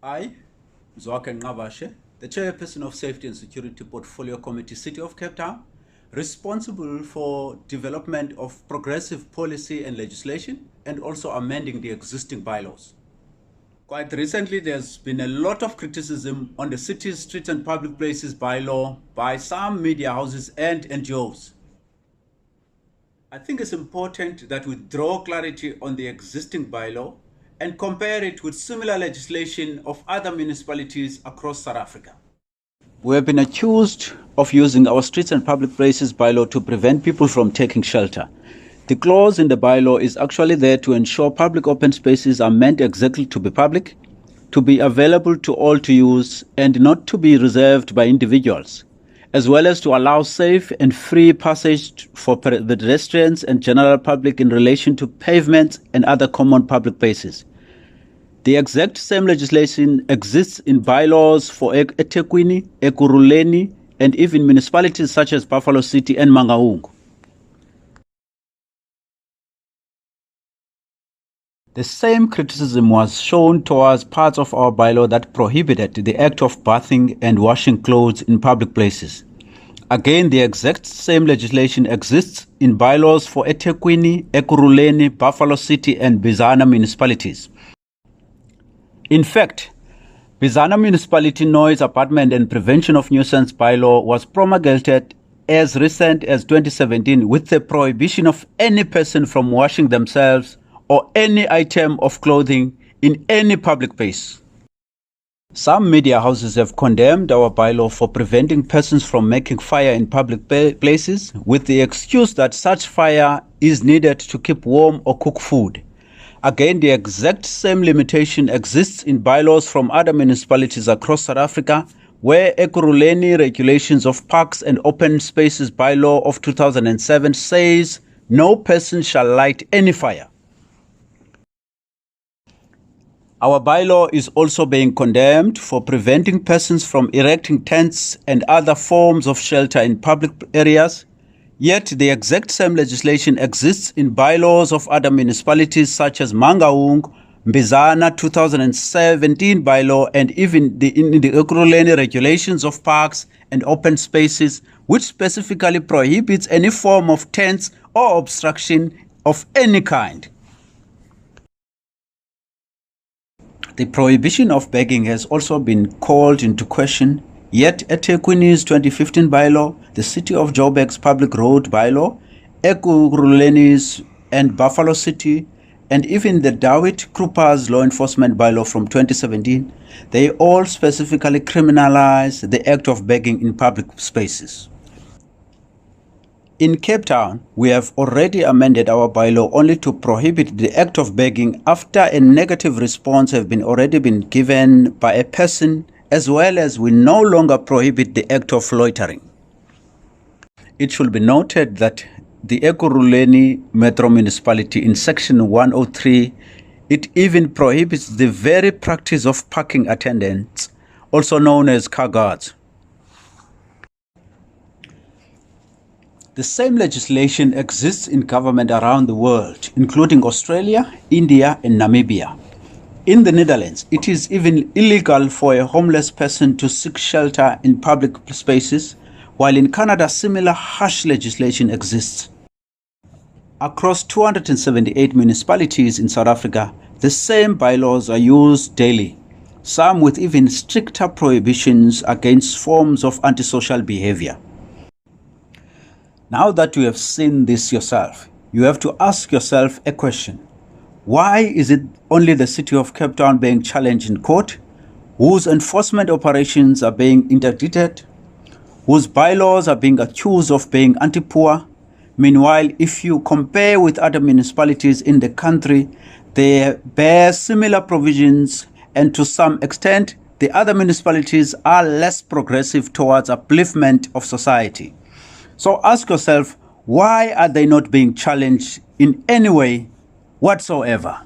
I, Mzwakhe Nqavashe, the Chairperson of Safety and Security Portfolio Committee, City of Cape Town, responsible for development of progressive policy and legislation and also amending the existing bylaws. Quite recently, there's been a lot of criticism on the city's streets and public places bylaw by some media houses and NGOs. I think it's important that we draw clarity on the existing bylaw and compare it with similar legislation of other municipalities across South Africa. We have been accused of using our streets and public places bylaw to prevent people from taking shelter. The clause in the bylaw is actually there to ensure public open spaces are meant exactly to be public, to be available to all to use, and not to be reserved by individuals, as well as to allow safe and free passage for pedestrians and general public in relation to pavements and other common public places. The exact same legislation exists in bylaws for eThekwini, Ekurhuleni, and even municipalities such as Buffalo City and Mangaung. The same criticism was shown towards parts of our bylaw that prohibited the act of bathing and washing clothes in public places. Again, the exact same legislation exists in bylaws for eThekwini, Ekurhuleni, Buffalo City, and Mbizana municipalities. In fact, Mbizana Municipality Noise Abaitment and Prevention of Nuisance bylaw was promulgated as recent as 2017 with the prohibition of any person from washing themselves or any item of clothing in any public place. Some media houses have condemned our bylaw for preventing persons from making fire in public places with the excuse that such fire is needed to keep warm or cook food. Again, the exact same limitation exists in bylaws from other municipalities across South Africa, where Ekurhuleni regulations of parks and open spaces bylaw of 2007 says no person shall light any fire. Our bylaw is also being condemned for preventing persons from erecting tents and other forms of shelter in public areas, yet the exact same legislation exists in bylaws of other municipalities such as Mangaung, Mbizana 2017 bylaw, and even in the Ekurhuleni regulations of parks and open spaces, which specifically prohibits any form of tents or obstruction of any kind. The prohibition of begging has also been called into question, yet eThekwini's 2015 bylaw, the City of Joburg's public road bylaw, Ekurhuleni's and Buffalo City, and even the David Krupa's law enforcement bylaw from 2017, they all specifically criminalize the act of begging in public spaces. In Cape Town, we have already amended our bylaw only to prohibit the act of begging after a negative response has already been given by a person, as well as we no longer prohibit the act of loitering. It should be noted that the Ekurhuleni Metro Municipality in Section 103, it even prohibits the very practice of parking attendants, also known as car guards. The same legislation exists in government around the world, including Australia, India, and Namibia. In the Netherlands, it is even illegal for a homeless person to seek shelter in public spaces, while in Canada, similar harsh legislation exists. Across 278 municipalities in South Africa, the same bylaws are used daily, some with even stricter prohibitions against forms of antisocial behavior. Now that you have seen this yourself, you have to ask yourself a question. Why is it only the City of Cape Town being challenged in court, whose enforcement operations are being interdicted, whose bylaws are being accused of being anti-poor? Meanwhile, if you compare with other municipalities in the country, they bear similar provisions, and to some extent, the other municipalities are less progressive towards upliftment of society. So ask yourself, why are they not being challenged in any way whatsoever?